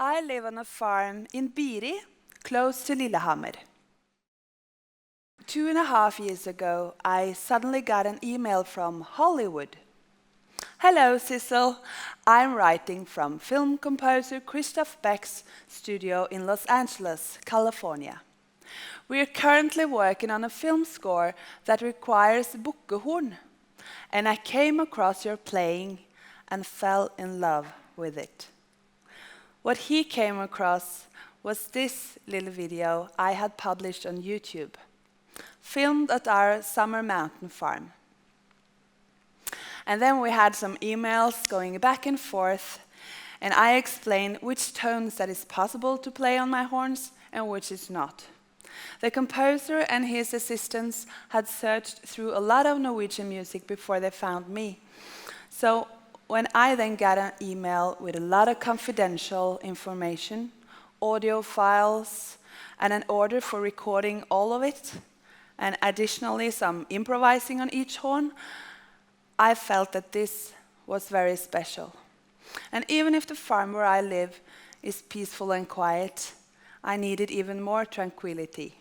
I live on a farm in Biri, close to Lilyhammer. 2.5 years ago, I suddenly got an email from Hollywood. Hello, Sissel. I'm writing from film composer Christoph Beck's studio in Los Angeles, California. We are currently working on a film score that requires bukkehorn, and I came across your playing and fell in love with it. What he came across was this little video I had published on YouTube, filmed at our summer mountain farm. And then we had some emails going back and forth, and I explained which tones that is possible to play on my horns and which is not. The composer and his assistants had searched through a lot of Norwegian music before they found me. So when I then got an email with a lot of confidential information, audio files, and an order for recording all of it, and additionally some improvising on each horn, I felt that this was very special. And even if the farm where I live is peaceful and quiet, I needed even more tranquility.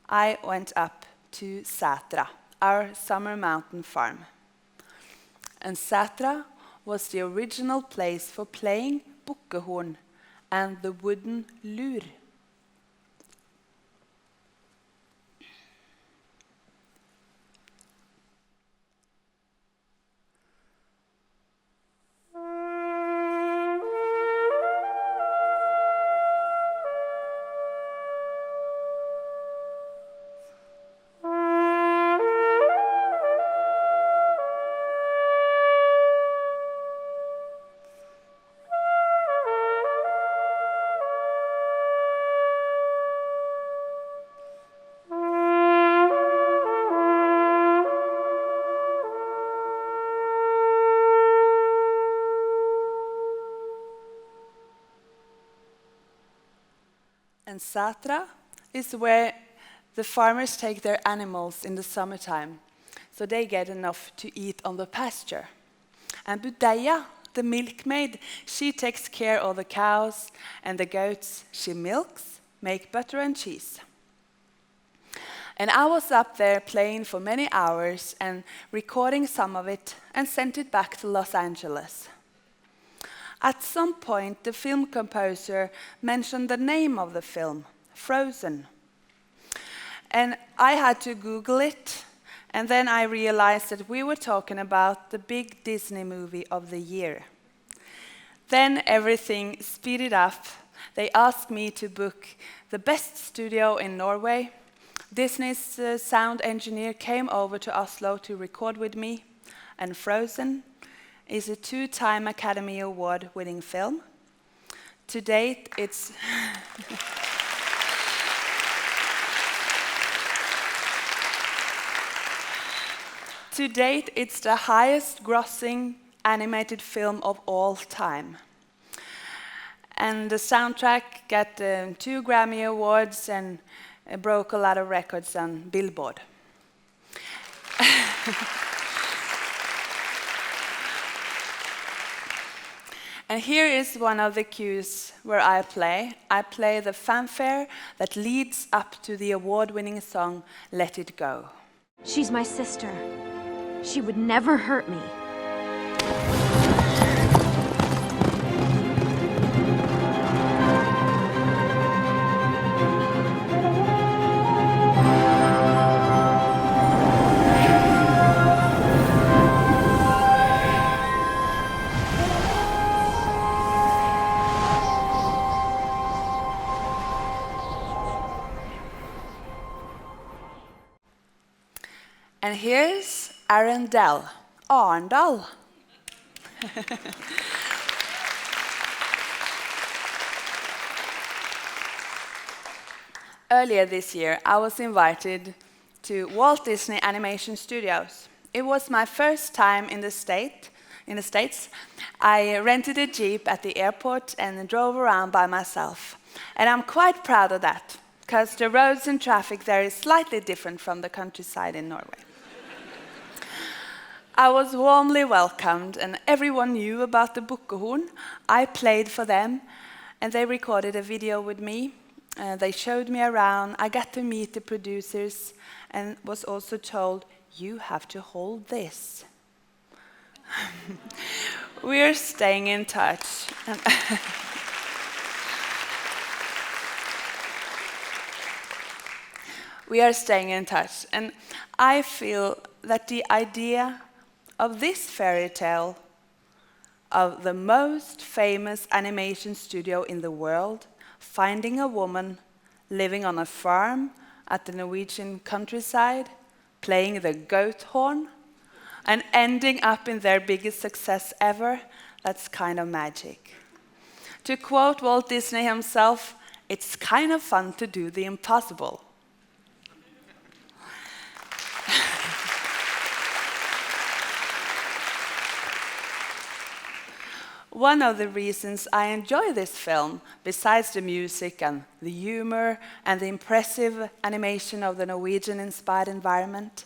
I went up to Sætra, our summer mountain farm. And Sætra was the original place for playing bukkehorn and the wooden lur. And Sætra is where the farmers take their animals in the summertime, so they get enough to eat on the pasture. And Budeia, the milkmaid, she takes care of the cows, and the goats she milks, make butter and cheese. And I was up there playing for many hours and recording some of it and sent it back to Los Angeles. At some point, the film composer mentioned the name of the film, Frozen. And I had to Google it, and then I realized that we were talking about the big Disney movie of the year. Then everything speeded up. They asked me to book the best studio in Norway. Disney's sound engineer came over to Oslo to record with me, and Frozen is a 2-time Academy Award-winning film. To date, it's the highest-grossing animated film of all time. And the soundtrack got 2 Grammy Awards and broke a lot of records on Billboard. And here is one of the cues where I play. I play the fanfare that leads up to the award-winning song, Let It Go. She's my sister. She would never hurt me. And here's Arendal. Arendal. Earlier this year, I was invited to Walt Disney Animation Studios. It was my first time in the States. I rented a Jeep at the airport and drove around by myself. And I'm quite proud of that, because the roads and traffic there is slightly different from the countryside in Norway. I was warmly welcomed, and everyone knew about the bukkehorn. I played for them, and they recorded a video with me. They showed me around. I got to meet the producers and was also told, you have to hold this. We're staying in touch. We are staying in touch, and I feel that the idea of this fairy tale of the most famous animation studio in the world finding a woman living on a farm at the Norwegian countryside, playing the goathorn, and ending up in their biggest success ever, that's kind of magic. To quote Walt Disney himself, it's kind of fun to do the impossible. One of the reasons I enjoy this film, besides the music and the humor and the impressive animation of the Norwegian-inspired environment,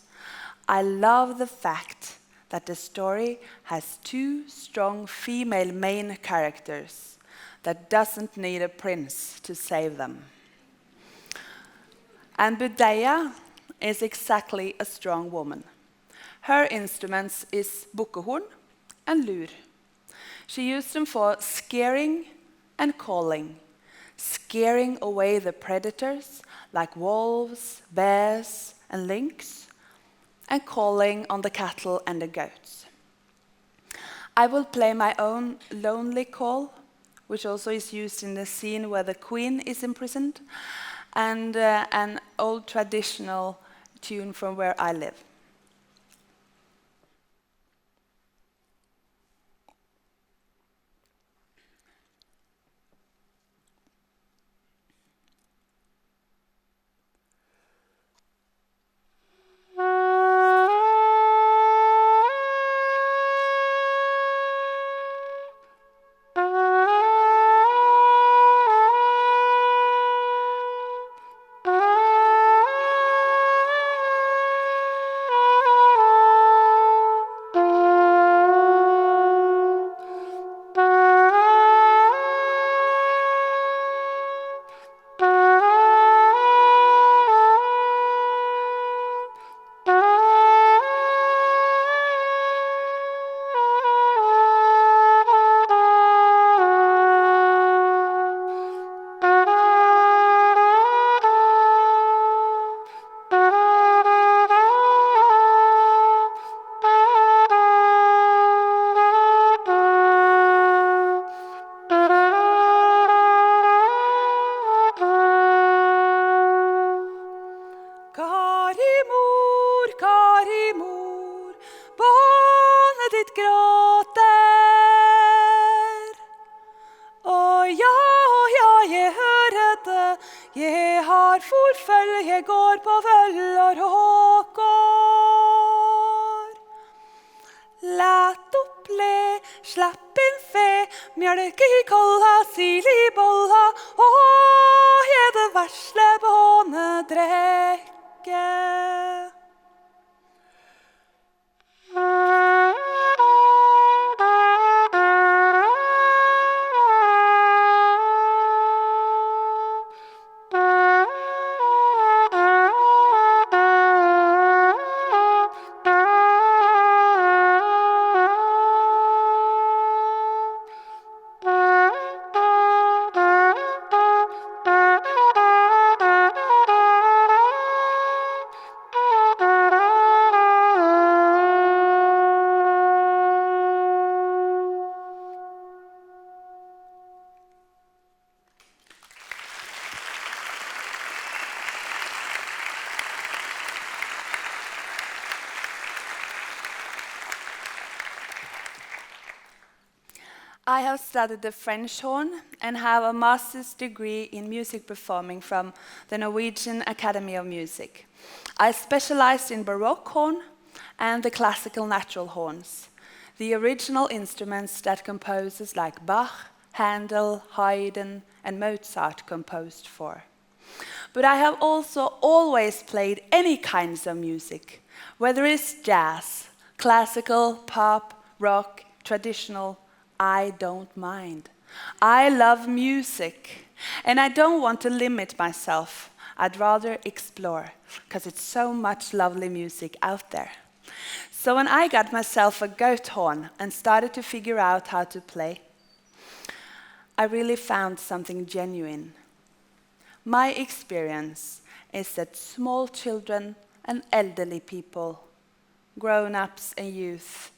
I love the fact that the story has two strong female main characters that doesn't need a prince to save them. And Budeya is exactly a strong woman. Her instruments is bukkehorn and lur. She used them for scaring and calling, scaring away the predators like wolves, bears, and lynx, and calling on the cattle and the goats. I will play my own lonely call, which also is used in the scene where the queen is imprisoned, and an old traditional tune from where I live. Kari mor, barnet ditt gråter. Å ja, jeg hører det, jeg har forfølge, jeg går på vøller og håkår. Læt opp le, slapp inn fe, mjølk i kolha, sil i bolla, å, jeg det versle bånet drekke. I have studied the French horn and have a master's degree in music performing from the Norwegian Academy of Music. I specialized in Baroque horn and the classical natural horns, the original instruments that composers like Bach, Handel, Haydn, and Mozart composed for. But I have also always played any kinds of music, whether it's jazz, classical, pop, rock, traditional, I don't mind. I love music, and I don't want to limit myself. I'd rather explore, because it's so much lovely music out there. So when I got myself a goathorn and started to figure out how to play, I really found something genuine. My experience is that small children and elderly people, grown-ups and youth,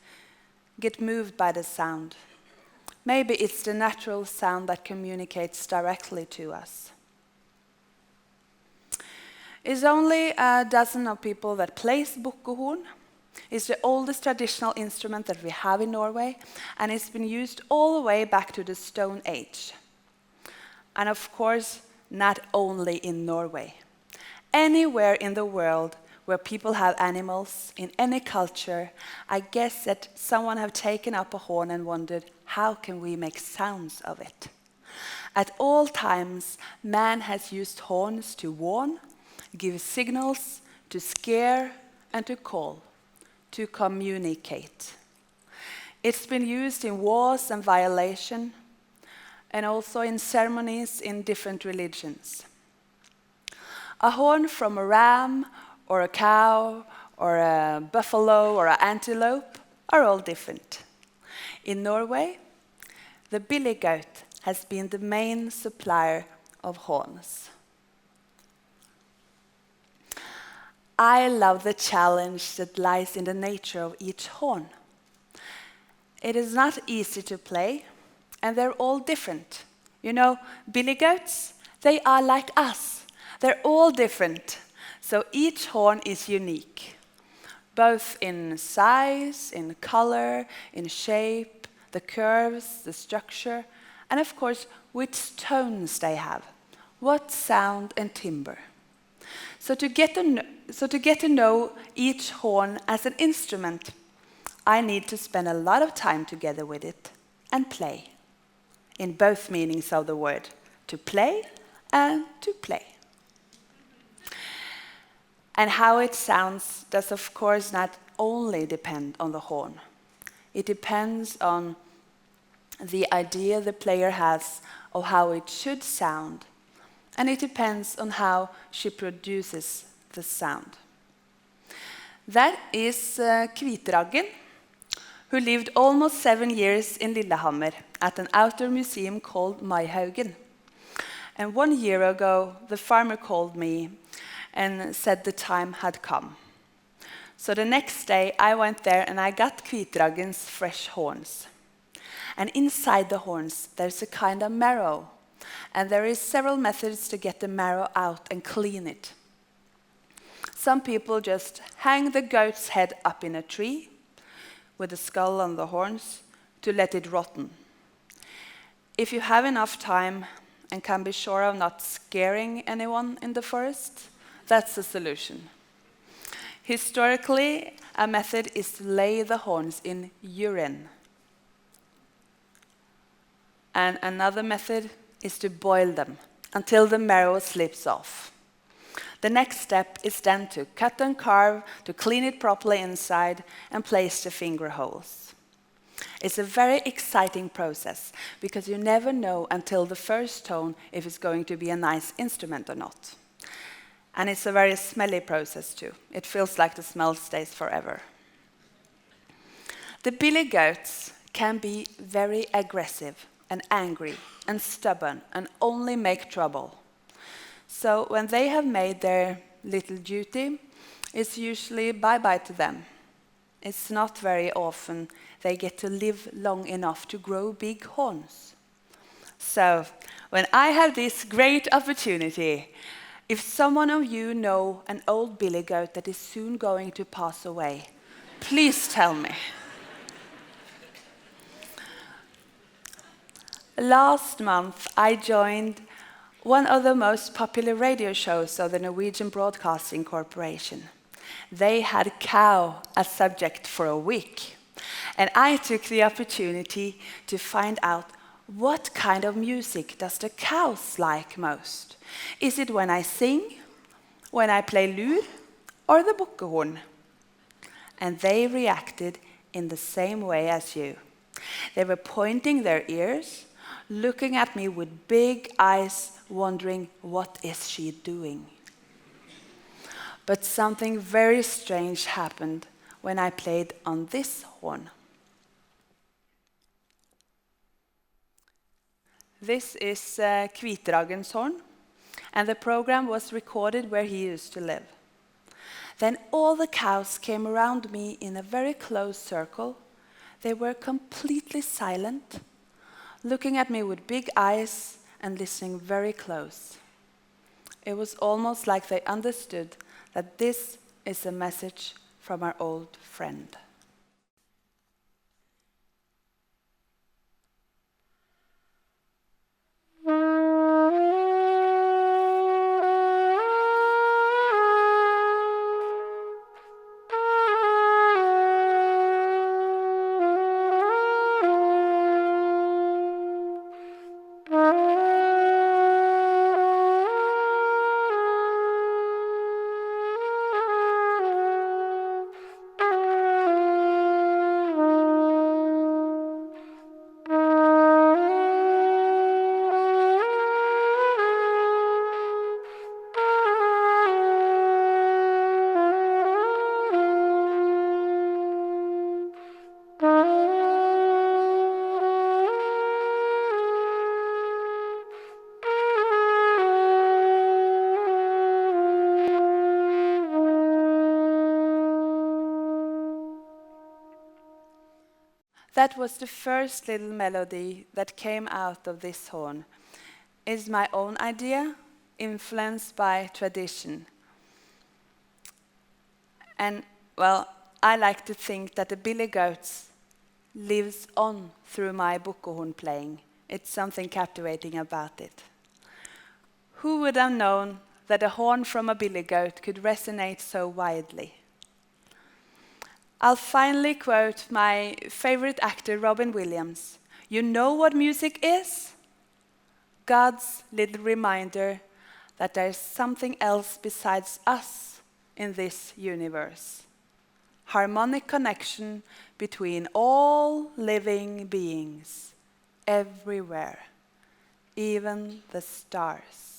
get moved by the sound. Maybe it's the natural sound that communicates directly to us. It's only a dozen of people that plays bukkehorn. It's the oldest traditional instrument that we have in Norway, and it's been used all the way back to the Stone Age. And of course, not only in Norway. Anywhere in the world where people have animals, in any culture, I guess that someone have taken up a horn and wondered, how can we make sounds of it? At all times, man has used horns to warn, give signals, to scare, and to call, to communicate. It's been used in wars and violation, and also in ceremonies in different religions. A horn from a ram, or a cow, or a buffalo, or an antelope are all different. In Norway, the billy goat has been the main supplier of horns. I love the challenge that lies in the nature of each horn. It is not easy to play, and they're all different. You know, billy goats, they are like us. They're all different. So each horn is unique, both in size, in color, in shape, the curves, the structure, and of course, which tones they have, what sound and timbre. So to get to know each horn as an instrument, I need to spend a lot of time together with it and play, in both meanings of the word, to play and to play. And how it sounds does, of course, not only depend on the horn. It depends on the idea the player has of how it should sound, and it depends on how she produces the sound. That is Kviteraggen, who lived almost 7 years in Lilyhammer at an outdoor museum called Maihaugen. And 1 year ago, the farmer called me and said the time had come. So the next day, I went there and I got Kviteraggen's fresh horns. And inside the horns, there's a kind of marrow. And there is several methods to get the marrow out and clean it. Some people just hang the goat's head up in a tree with the skull on the horns to let it rotten. If you have enough time and can be sure of not scaring anyone in the forest, that's the solution. Historically, a method is to lay the horns in urine. And another method is to boil them until the marrow slips off. The next step is then to cut and carve, to clean it properly inside, and place the finger holes. It's a very exciting process, because you never know until the first tone if it's going to be a nice instrument or not. And it's a very smelly process too. It feels like the smell stays forever. The billy goats can be very aggressive and angry and stubborn and only make trouble. So when they have made their little duty, it's usually bye-bye to them. It's not very often they get to live long enough to grow big horns. So when I have this great opportunity, if someone of you know an old billy goat that is soon going to pass away, please tell me. Last month, I joined one of the most popular radio shows of the Norwegian Broadcasting Corporation. They had cow as subject for a week, and I took the opportunity to find out what kind of music does the cows like most. Is it when I sing, when I play lur, or the bukkehorn? And they reacted in the same way as you. They were pointing their ears, looking at me with big eyes, wondering, what is she doing? But something very strange happened when I played on this horn. This is Kviteragen's horn, and the program was recorded where he used to live. Then all the cows came around me in a very close circle. They were completely silent, looking at me with big eyes and listening very close. It was almost like they understood that this is a message from our old friend. That was the first little melody that came out of this horn. It's my own idea, influenced by tradition. And, well, I like to think that the billy goats lives on through my bukkehorn playing. It's something captivating about it. Who would have known that a horn from a billy goat could resonate so widely? I'll finally quote my favorite actor, Robin Williams. You know what music is? God's little reminder that there's something else besides us in this universe. Harmonic connection between all living beings, everywhere, even the stars.